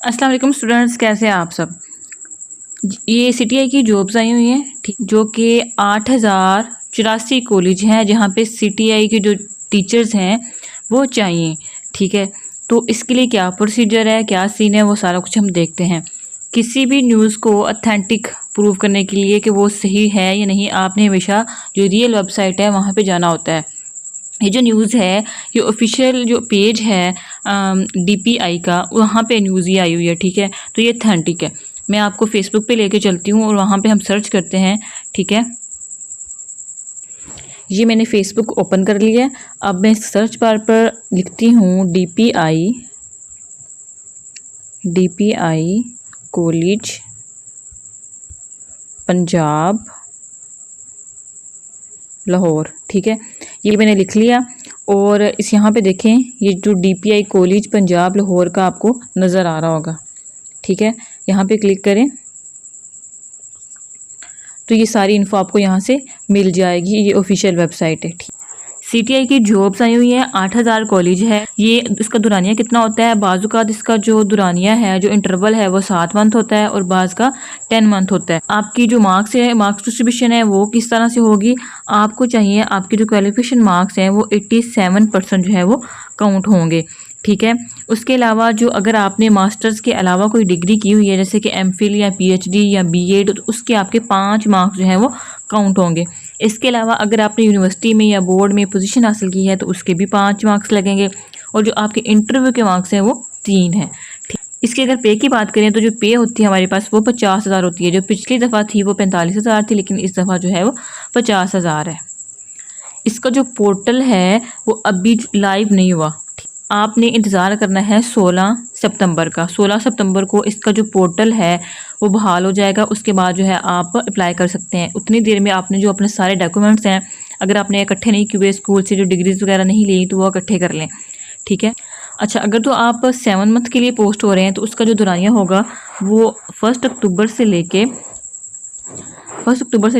अस्सलाम वालेकुम स्टूडेंट्स, कैसे हैं आप सब। ये सीटीआई की जॉब्स आई हुई हैं, ठीक, जो कि 8084 कॉलेज हैं जहाँ पे सीटीआई के जो टीचर्स हैं वो चाहिए। ठीक है, तो इसके लिए क्या प्रोसीजर है, क्या सीन है, वो सारा कुछ हम देखते हैं। किसी भी न्यूज़ को ऑथेंटिक प्रूव करने के लिए कि वो सही है या नहीं, आपने हमेशा जो रियल वेबसाइट है वहाँ पे जाना होता है। ये जो न्यूज़ है, ये ऑफिशियल जो पेज है डीपीआई का, वहाँ पे न्यूज़ ये आई हुई है। ठीक है, तो ये ऑथेंटिक है। मैं आपको फेसबुक पे लेके चलती हूँ और वहाँ पे हम सर्च करते हैं। ठीक है, ये मैंने फेसबुक ओपन कर लिया है। अब मैं सर्च बार पर लिखती हूँ डीपीआई कॉलेज पंजाब लाहौर। ठीक है, ये मैंने लिख लिया और इस यहाँ पे देखें, ये जो डीपीआई कॉलेज पंजाब लाहौर का आपको नज़र आ रहा होगा। ठीक है, यहाँ पे क्लिक करें तो ये सारी इन्फो आपको यहाँ से मिल जाएगी। ये ऑफिशियल वेबसाइट है। ठीक, सीटीआई की जॉब्स आई हुई है, 8000 कॉलेज है। ये इसका दुरानिया कितना होता है, बाजुकात इसका जो दुरानिया है, जो इंटरवल है वो 7 मंथ होता है और बाज़ का 10 मंथ होता है। आपकी जो मार्क्स है, मार्क्स डिस्ट्रीब्यूशन है वो किस तरह से होगी, आपको चाहिए आपके जो क्वालिफिकेशन मार्क्स हैं वो 87% जो है वो काउंट होंगे। ठीक है, उसके अलावा जो अगर आपने मास्टर्स के अलावा कोई डिग्री की हुई है जैसे कि एमफिल या पीएचडी या बीएड, तो उसके आपके 5 मार्क्स जो हैं वो काउंट होंगे। इसके अलावा अगर आपने यूनिवर्सिटी में या बोर्ड में पोजीशन हासिल की है तो उसके भी 5 मार्क्स लगेंगे और जो आपके इंटरव्यू के मार्क्स हैं वो 3 हैं। ठीक, इसके अगर पे की बात करें तो जो पे होती है हमारे पास वो 50,000 होती है। जो पिछली दफ़ा थी वो 45,000 थी, लेकिन इस दफ़ा जो है वो 50,000 है। इसका जो पोर्टल है वो अभी लाइव नहीं हुआ। आपने इंतज़ार करना है 16 सितंबर का। 16 सितंबर को इसका जो पोर्टल है वो बहाल हो जाएगा। उसके बाद जो है आप अप्लाई कर सकते हैं। उतनी देर में आपने जो अपने सारे डॉक्यूमेंट्स हैं, अगर आपने इकट्ठे नहीं किए, स्कूल से जो डिग्रीज वगैरह नहीं ली, तो वो इकट्ठे कर लें। ठीक है, अच्छा, अगर तो आप 7 मंथ के लिए पोस्ट हो रहे हैं तो उसका जो दुरानिया होगा वो 1 अक्टूबर से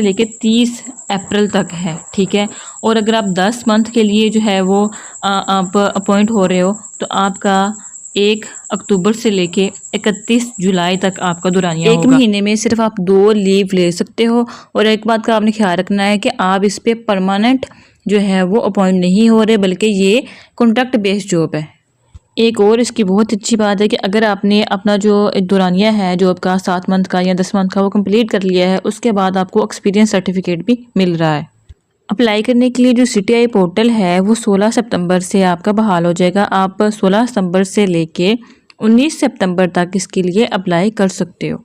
लेके 30 अप्रैल तक है। ठीक है, और अगर आप 10 मंथ के लिए जो है वो आप अपॉइंट हो रहे हो तो आपका 1 अक्टूबर से लेके 31 जुलाई तक आपका दुरानिया होगा। 1 महीने में सिर्फ आप 2 लीव ले सकते हो। और एक बात का आपने ख्याल रखना है कि आप इस पर परमानेंट जो है वो अपॉइंट नहीं हो रहे, बल्कि ये कॉन्ट्रैक्ट बेस्ड जॉब है। एक और इसकी बहुत अच्छी बात है कि अगर आपने अपना जो दुरानिया है जॉब का 7 मंथ का या 10 मंथ का वो कंप्लीट कर लिया है, उसके बाद आपको एक्सपीरियंस सर्टिफिकेट भी मिल रहा है। अप्लाई करने के लिए जो सीटीआई पोर्टल है वो 16 सितंबर से आपका बहाल हो जाएगा। आप 16 सितंबर से लेके 19 सितंबर तक इसके लिए अप्लाई कर सकते हो।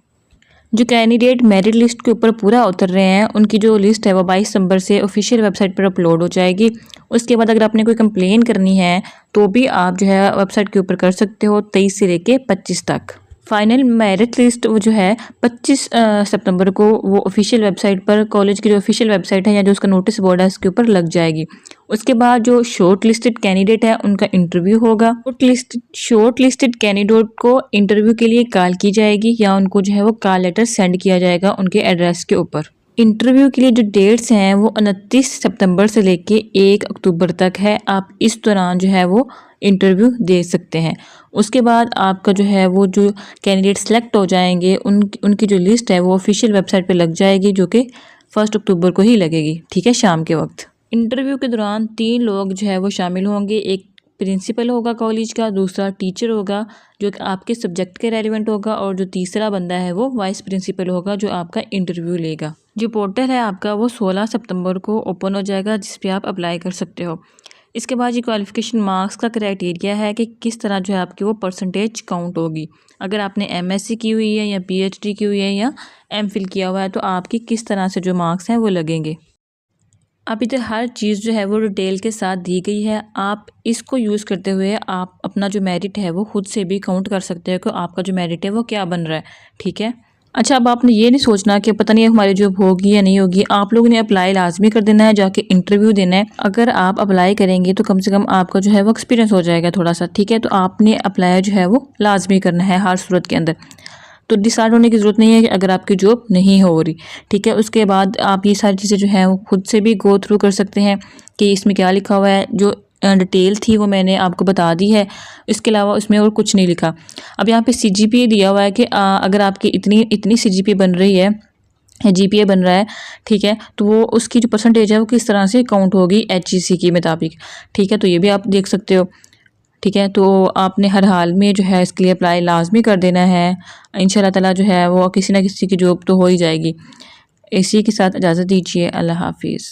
जो कैंडिडेट मेरिट लिस्ट के ऊपर पूरा उतर रहे हैं उनकी जो लिस्ट है वो 22 सितंबर से ऑफिशियल वेबसाइट पर अपलोड हो जाएगी। उसके बाद अगर आपने कोई कंप्लेन करनी है तो भी आप जो है वेबसाइट के ऊपर कर सकते हो 23 से लेके 25 तक। फाइनल मेरिट लिस्ट वो जो है 25 सितंबर को वो ऑफिशियल वेबसाइट पर, कॉलेज की जो ऑफिशियल वेबसाइट है या जो उसका नोटिस बोर्ड है उसके ऊपर लग जाएगी। उसके बाद जो शॉर्ट लिस्टेड कैंडिडेट है उनका इंटरव्यू होगा। शॉर्ट लिस्टेड कैंडिडेट को इंटरव्यू के लिए कॉल की जाएगी या उनको जो है वो कॉल लेटर सेंड किया जाएगा उनके एड्रेस के ऊपर। इंटरव्यू के लिए जो डेट्स हैं वो 29 सितंबर से लेके 1 अक्टूबर तक है। आप इस दौरान जो है वो इंटरव्यू दे सकते हैं। उसके बाद आपका जो है वो जो कैंडिडेट सेलेक्ट हो जाएंगे उनकी जो लिस्ट है वो ऑफिशियल वेबसाइट पे लग जाएगी, जो कि 1 अक्टूबर को ही लगेगी। ठीक है, शाम के वक्त। इंटरव्यू के दौरान 3 लोग जो है वो शामिल होंगे। एक प्रिंसिपल होगा कॉलेज का, दूसरा टीचर होगा जो कि आपके सब्जेक्ट के रेलिवेंट होगा, और जो तीसरा बंदा है वो वाइस प्रिंसिपल होगा जो आपका इंटरव्यू लेगा। जो पोर्टल है आपका वो 16 सितंबर को ओपन हो जाएगा, जिस पे आप अप्लाई कर सकते हो। इसके बाद ये क्वालिफिकेशन मार्क्स का क्राइटेरिया है कि किस तरह जो है आपकी वो परसेंटेज काउंट होगी। अगर आपने एमएससी की हुई है या पीएचडी की हुई है या एमफिल किया हुआ है तो आपकी किस तरह से जो मार्क्स हैं वो लगेंगे। अभी तो हर चीज़ जो है वो डिटेल के साथ दी गई है। आप इसको यूज़ करते हुए आप अपना जो मेरिट है वो खुद से भी काउंट कर सकते हो कि आपका जो मेरिट है वो क्या बन रहा है। ठीक है, अच्छा, अब आपने ये नहीं सोचना कि पता नहीं हमारी जॉब होगी या नहीं होगी। आप लोगों ने अप्लाई लाजमी कर देना है, जाके इंटरव्यू देना है। अगर आप अप्लाई करेंगे तो कम से कम आपका जो है वो एक्सपीरियंस हो जाएगा थोड़ा सा। ठीक है, तो आपने अप्लाई जो है वो लाजमी करना है हर सूरत के अंदर। तो डिसाइड होने की ज़रूरत नहीं है कि अगर आपकी जॉब नहीं हो रही। ठीक है, उसके बाद आप ये सारी चीज़ें जो हैं वो खुद से भी गो थ्रू कर सकते हैं कि इसमें क्या लिखा हुआ है। जो डिटेल थी वो मैंने आपको बता दी है। इसके अलावा उसमें और कुछ नहीं लिखा। अब यहाँ पे सीजीपीए दिया हुआ है कि अगर आपकी इतनी सीजीपीए बन रही है, जीपीए बन रहा है, ठीक है, तो वो उसकी जो परसेंटेज है वो किस तरह से काउंट होगी एचईसी के मुताबिक, ठीक है। तो ये भी आप देख सकते हो, ठीक है। तो आपने हर हाल में जो है इसके लिए अप्लाई लाजमी कर देना है। इंशाल्लाह ताला जो है वो किसी ना किसी की जॉब तो हो ही जाएगी। इसी के साथ इजाज़त दीजिए। अल्लाह हाफिज़।